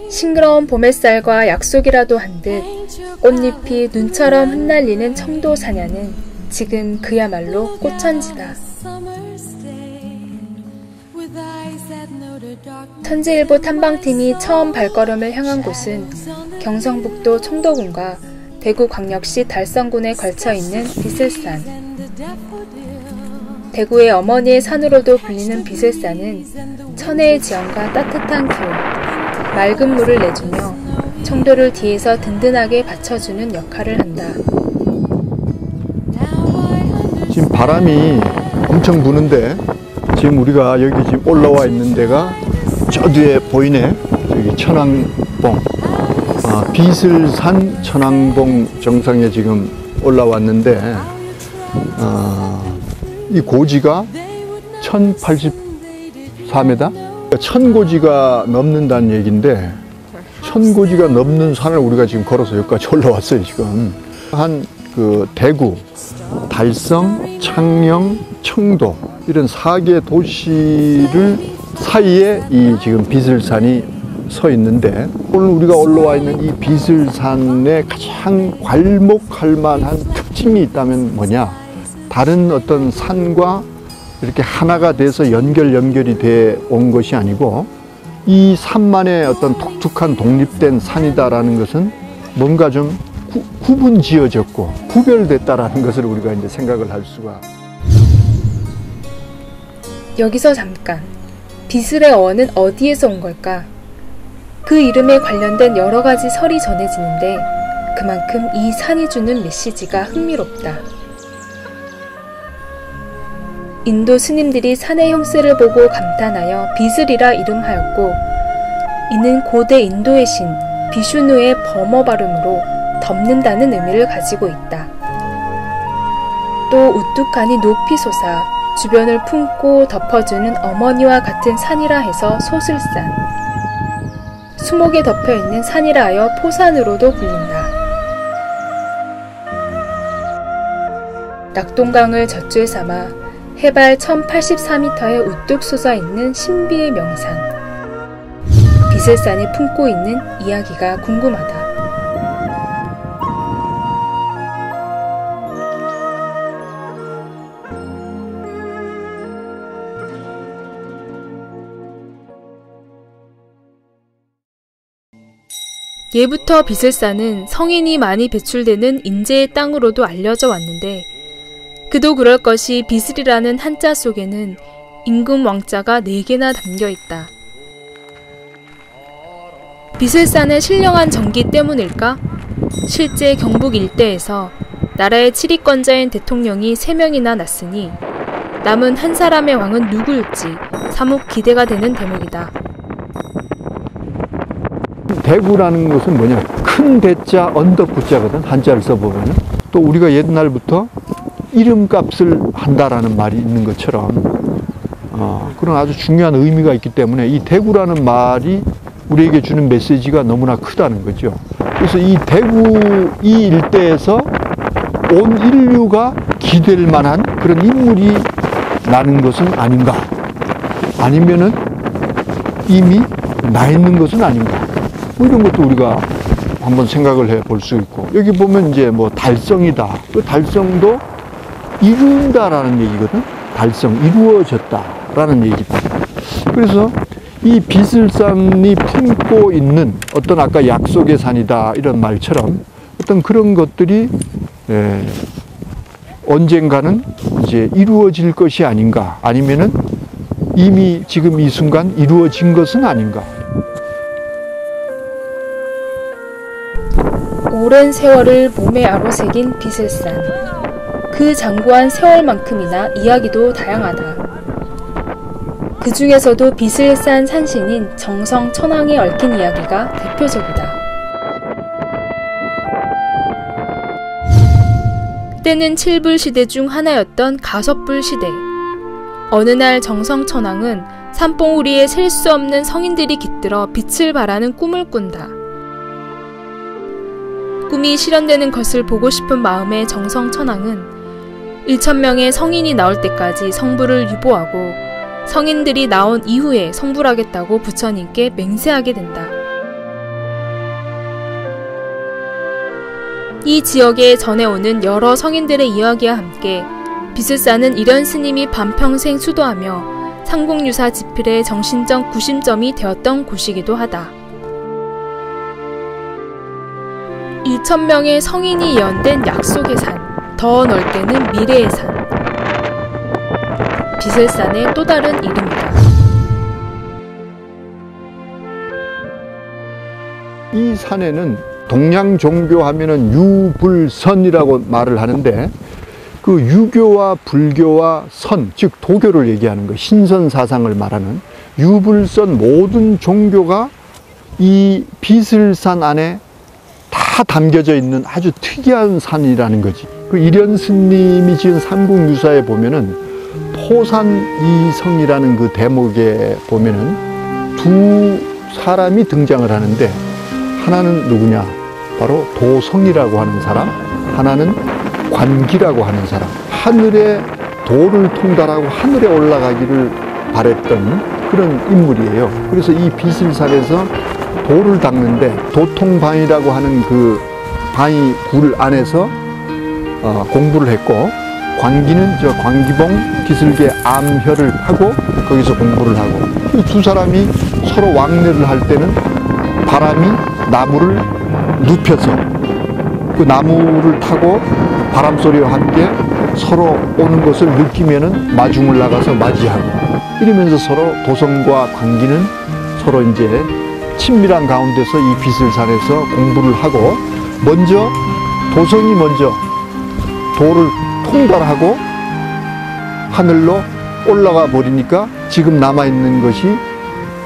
싱그러운 봄햇살과 약속이라도 한 듯 꽃잎이 눈처럼 흩날리는 청도 사냐는 지금 그야말로 꽃천지다. 천재일보 탐방팀이 처음 발걸음을 향한 곳은 경상북도 청도군과 대구광역시 달성군에 걸쳐있는 비슬산. 대구의 어머니의 산으로도 불리는 비슬산은 천혜의 지형과 따뜻한 기온, 맑은 물을 내주며 청도를 뒤에서 든든하게 받쳐주는 역할을 한다. 지금 바람이 엄청 부는데 지금 우리가 여기 지금 올라와 있는 데가 저 뒤에 보이네. 저기 천왕봉, 비슬산 천왕봉 정상에 지금 올라왔는데 이 고지가 1084m? 1000고지가 넘는다는 얘기인데 1000고지가 넘는 산을 우리가 지금 걸어서 여기까지 올라왔어요. 지금 그 대구, 달성, 창녕, 청도 이런 4개 도시를 사이에 이 지금 비슬산이 서 있는데 오늘 우리가 올라와 있는 이 비슬산에 가장 괄목할 만한 특징이 있다면 뭐냐? 다른 어떤 산과 이렇게 하나가 돼서 연결이 돼 온 것이 아니고 이 산만의 어떤 독특한 독립된 산이다라는 것은 뭔가 좀 구분지어졌고 구별됐다라는 것을 우리가 이제 생각을 할 수가. 여기서 잠깐, 비슬의 어원은 어디에서 온 걸까? 그 이름에 관련된 여러 가지 설이 전해지는데 그만큼 이 산이 주는 메시지가 흥미롭다. 인도 스님들이 산의 형세를 보고 감탄하여 비슬이라 이름하였고, 이는 고대 인도의 신 비슈누의 범어 발음으로 덮는다는 의미를 가지고 있다. 또 우뚝하니 높이 솟아 주변을 품고 덮어주는 어머니와 같은 산이라 해서 소슬산, 수목에 덮여있는 산이라 하여 포산으로도 불린다. 낙동강을 젖줄 삼아 해발 1084m에 우뚝 솟아있는 신비의 명산, 비슬산이 품고 있는 이야기가 궁금하다. 예부터 비슬산은 성인이 많이 배출되는 인제의 땅으로도 알려져 왔는데, 그도 그럴 것이 비슬이라는 한자 속에는 임금 왕자가 4개나 담겨있다. 비슬산의 신령한 정기 때문일까? 실제 경북 일대에서 나라의 7위권자인 대통령이 3명이나 났으니 남은 한 사람의 왕은 누구일지 사뭇 기대가 되는 대목이다. 대구라는 것은 뭐냐? 큰 대자 언덕 구자거든. 한자를 써보면. 또 우리가 옛날부터 이름값을 한다라는 말이 있는 것처럼 그런 아주 중요한 의미가 있기 때문에 이 대구라는 말이 우리에게 주는 메시지가 너무나 크다는 거죠. 그래서 이 대구 이 일대에서 온 인류가 기댈 만한 그런 인물이 나는 것은 아닌가? 아니면은 이미 나 있는 것은 아닌가? 뭐 이런 것도 우리가 한번 생각을 해 볼 수 있고, 여기 보면 이제 뭐 달성이다. 그 달성도 이룬다라는 얘기거든. 달성, 이루어졌다라는 얘기다. 그래서 이 비슬산이 품고 있는 어떤 아까 약속의 산이다 이런 말처럼 어떤 그런 것들이 언젠가는 이제 이루어질 것이 아닌가, 아니면은 이미 지금 이 순간 이루어진 것은 아닌가. 오랜 세월을 몸에 아로새긴 비슬산. 그 장구한 세월만큼이나 이야기도 다양하다. 그 중에서도 비슬산 산신인 정성 천왕에 얽힌 이야기가 대표적이다. 때는 칠불시대 중 하나였던 가섭불시대. 어느 날 정성 천왕은 산봉우리에 셀 수 없는 성인들이 깃들어 빛을 발하는 꿈을 꾼다. 꿈이 실현되는 것을 보고 싶은 마음에 정성 천왕은 1000명의 성인이 나올 때까지 성부를 유보하고 성인들이 나온 이후에 성불하겠다고 부처님께 맹세하게 된다. 이 지역에 전해오는 여러 성인들의 이야기와 함께 비슬산은 이련 스님이 반평생 수도하며 삼국유사 지필의 정신적 구심점이 되었던 곳이기도 하다. 1,000명의 성인이 예언된 약속의 산, 더 넓게는 미래의 산. 비슬산의 또 다른 이름이다. 이 산에는 동양 종교 하면은 유불선이라고 말을 하는데 그 유교와 불교와 선, 즉 도교를 얘기하는 거, 신선 사상을 말하는 유불선 모든 종교가 이 비슬산 안에 다 담겨져 있는 아주 특이한 산이라는 거지. 그 이련 스님이 지은 삼국유사에 보면은 포산이성이라는 그 대목에 보면은 두 사람이 등장을 하는데 하나는 누구냐? 바로 도성이라고 하는 사람, 하나는 관기라고 하는 사람. 하늘에 도를 통달하고 하늘에 올라가기를 바랬던 그런 인물이에요. 그래서 이 비슬산에서 도를 닦는데 도통방이라고 하는 그 방이 굴 안에서 공부를 했고, 관기는 저 관기봉 기슭에 암혈을 하고 거기서 공부를 하고, 이 두 사람이 서로 왕래를 할 때는 바람이 나무를 눕혀서 그 나무를 타고 바람 소리와 함께 서로 오는 것을 느끼면은 마중을 나가서 맞이하고, 이러면서 서로 도성과 관기는 서로 이제 친밀한 가운데서 이 비슬산에서 공부를 하고, 먼저 도성이 먼저 도를 통달하고 하늘로 올라가 버리니까 지금 남아있는 것이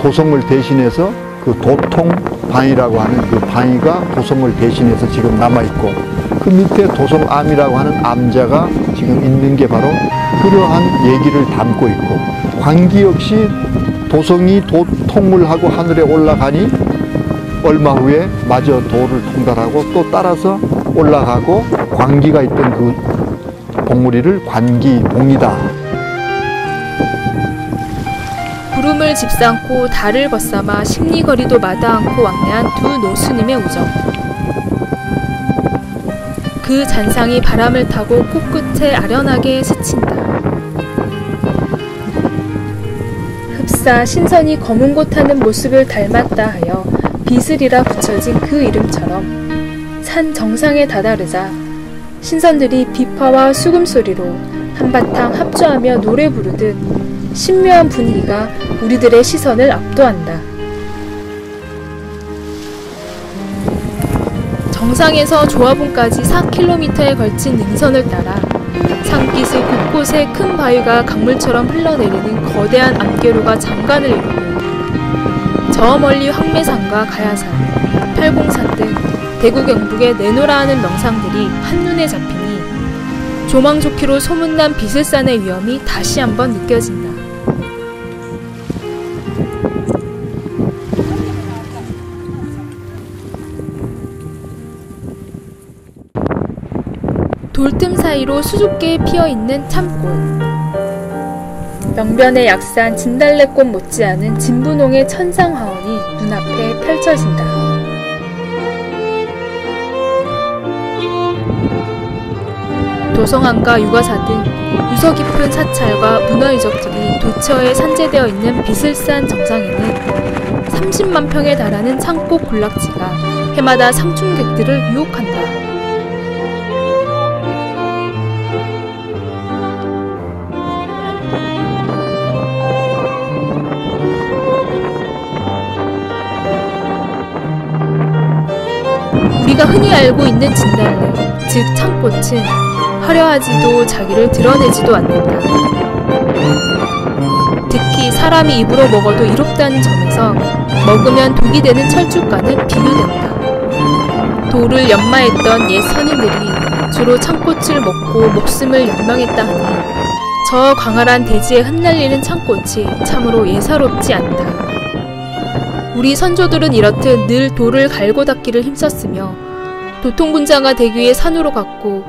도성을 대신해서 그 도통방이라고 하는 그 방이가 도성을 대신해서 지금 남아있고, 그 밑에 도성암이라고 하는 암자가 지금 있는 게 바로 그러한 얘기를 담고 있고, 관기 역시 도성이 도통을 하고 하늘에 올라가니 얼마 후에 마저 도를 통달하고 또 따라서 올라가고, 관기가 있던 그 봉우리를 관기봉이다. 구름을 집삼고 달을 벗삼아 십리거리도 마다 않고 왕래한 두 노스님의 우정. 그 잔상이 바람을 타고 코끝에 아련하게 스친다. 흡사 신선이 검은 곳 타는 모습을 닮았다 하여 비슬이라 붙여진 그 이름처럼 산 정상에 다다르자 신선들이 비파와 수금소리로 한바탕 합주하며 노래 부르듯 신묘한 분위기가 우리들의 시선을 압도한다. 정상에서 조화봉까지 4km에 걸친 능선을 따라 산기슭 곳곳에 큰 바위가 강물처럼 흘러내리는 거대한 안개로가 장관을 이루고, 저 멀리 황매산과 가야산, 팔공산 등 대구 경북의 내노라 하는 명상들이 한눈에 잡히니 조망 좋기로 소문난 비슬산의 위험이 다시 한번 느껴진다. 돌틈 사이로 수줍게 피어있는 참꽃. 명변의 약산 진달래꽃 못지않은 진분홍의 천상화원이 눈앞에 펼쳐진다. 도성안과 육아사 등 유서 깊은 사찰과 문화 유적들이 도처에 산재되어 있는 비슬산 정상에는 30만 평에 달하는 참꽃 군락지가 해마다 상춘객들을 유혹한다. 우리가 흔히 알고 있는 진달래, 즉 참꽃은 화려하지도 자기를 드러내지도 않는다. 특히 사람이 입으로 먹어도 이롭다는 점에서 먹으면 독이 되는 철쭉과는 비교된다. 돌을 연마했던 옛 선인들이 주로 참꽃을 먹고 목숨을 연명했다 하니 저 광활한 대지에 흩날리는 참꽃이 참으로 예사롭지 않다. 우리 선조들은 이렇듯 늘 돌을 갈고 닦기를 힘썼으며 도통군자가 되기 위해 산으로 갔고,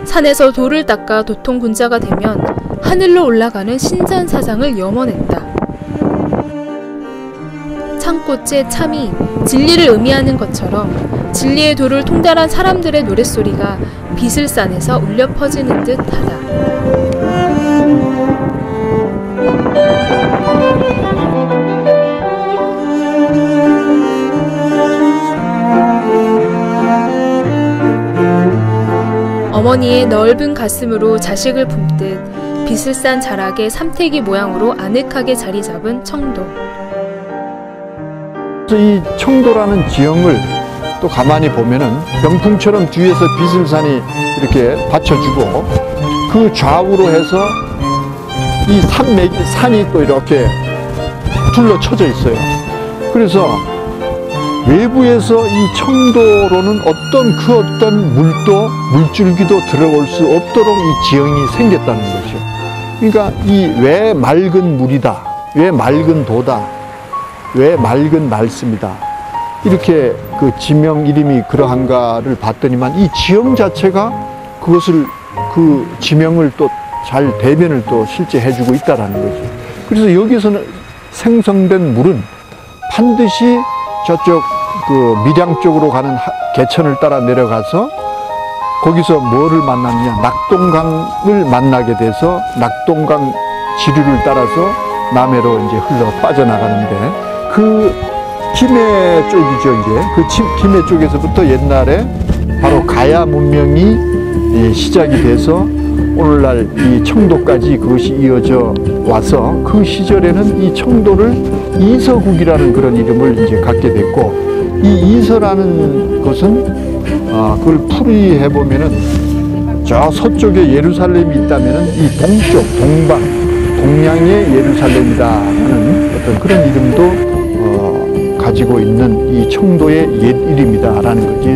산에서 돌을 닦아 도통군자가 되면 하늘로 올라가는 신전사상을 염원했다. 창꽃의 참이 진리를 의미하는 것처럼 진리의 도를 통달한 사람들의 노랫소리가 비슬산에서 울려 퍼지는 듯하다. 어머니의 넓은 가슴으로 자식을 품듯 비슬산 자락의 삼태기 모양으로 아늑하게 자리 잡은 청도. 이 청도라는 지형을 또 가만히 보면은 병풍처럼 뒤에서 비슬산이 이렇게 받쳐주고 그 좌우로 해서 이 산이 또 이렇게 둘러쳐져 있어요. 그래서 외부에서 이 청도로는 어떤 물줄기도 들어올 수 없도록 이 지형이 생겼다는 것이요. 그러니까 이 왜 맑은 물이다, 왜 맑은 도다, 왜 맑은 말씀이다, 이렇게 그 지명 이름이 그러한가를 봤더니만 이 지형 자체가 그것을 그 지명을 또 잘 대변을 또 실제 해주고 있다라는 거죠. 그래서 여기서는 생성된 물은 반드시 저쪽 그 밀양 쪽으로 가는 개천을 따라 내려가서 거기서 뭐를 만났느냐, 낙동강을 만나게 돼서 낙동강 지류를 따라서 남해로 이제 흘러 빠져나가는데, 그 김해 쪽이죠. 이제 그 김해 쪽에서부터 옛날에 바로 가야 문명이 시작이 돼서 오늘날 이 청도까지 그것이 이어져 와서 그 시절에는 이 청도를 이서국이라는 그런 이름을 이제 갖게 됐고, 이 이서라는 것은 그걸 풀이해 보면은 저 서쪽에 예루살렘이 있다면은 이 동쪽 동양의 예루살렘이다라는 어떤 그런 이름도 가지고 있는 이 청도의 옛 이름이다라는 거지.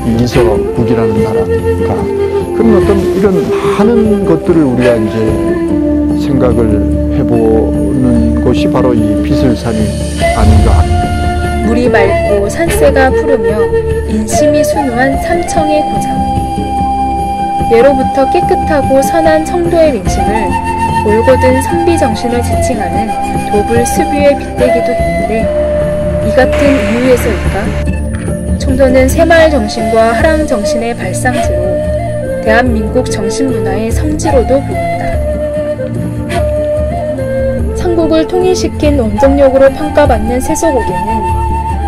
이 이서국이라는 나라가. 그런 어떤 이런 많은 것들을 우리가 이제 생각을 해보는 곳이 바로 이 비슬산이 아닌가. 물이 맑고 산세가 푸르며 인심이 순우한 삼청의 고장. 예로부터 깨끗하고 선한 청도의 민심을 올곧은 선비정신을 지칭하는 도불 수뷰에 빗대기도 했는데, 이 같은 이유에서일까? 청도는 새마을 정신과 하랑 정신의 발상지로 대한민국 정신문화의 성지로도 보인다. 삼국을 통일시킨 원정력으로 평가받는 세소고개는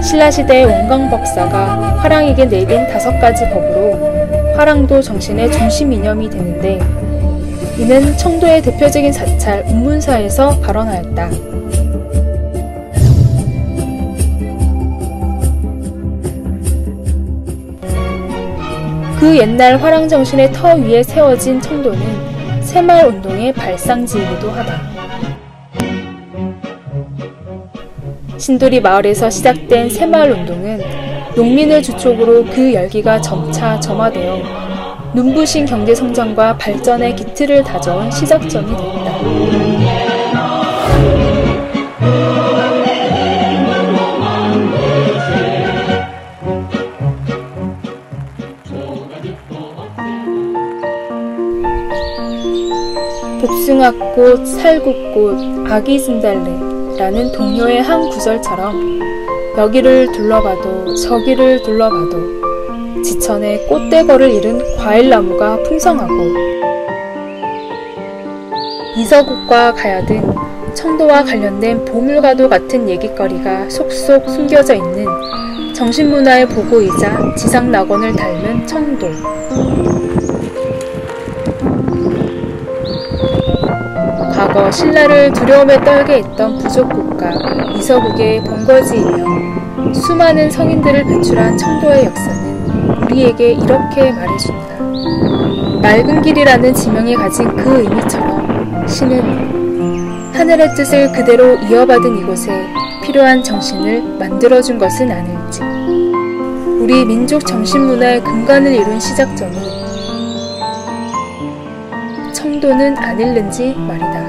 신라시대의 원광 박사가 화랑에게 내린 5가지 법으로 화랑도 정신의 중심 이념이 되는데, 이는 청도의 대표적인 사찰 운문사에서 발원하였다. 그 옛날 화랑 정신의 터 위에 세워진 청도는 새마을 운동의 발상지이기도 하다. 신도리 마을에서 시작된 새마을 운동은 농민을 주축으로 그 열기가 점차 점화되어 눈부신 경제 성장과 발전의 기틀을 다져온 시작점이 됐다. 복숭아꽃, 살구꽃, 아기진달래라는 동요의 한 구절처럼 여기를 둘러봐도 저기를 둘러봐도 지천에 꽃대거를 이룬 과일나무가 풍성하고, 이서국과 가야 등 청도와 관련된 보물과도 같은 얘기거리가 속속 숨겨져 있는 정신문화의 보고이자 지상낙원을 닮은 청도. 과거 신라를 두려움에 떨게 했던 부족국가 이서국의 본거지이며 수많은 성인들을 배출한 청도의 역사는 우리에게 이렇게 말해준다. 맑은 길이라는 지명이 가진 그 의미처럼 신은 하늘의 뜻을 그대로 이어받은 이곳에 필요한 정신을 만들어준 것은 아닐지. 우리 민족 정신문화의 근간을 이룬 시작점이 청도는 아닐는지 말이다.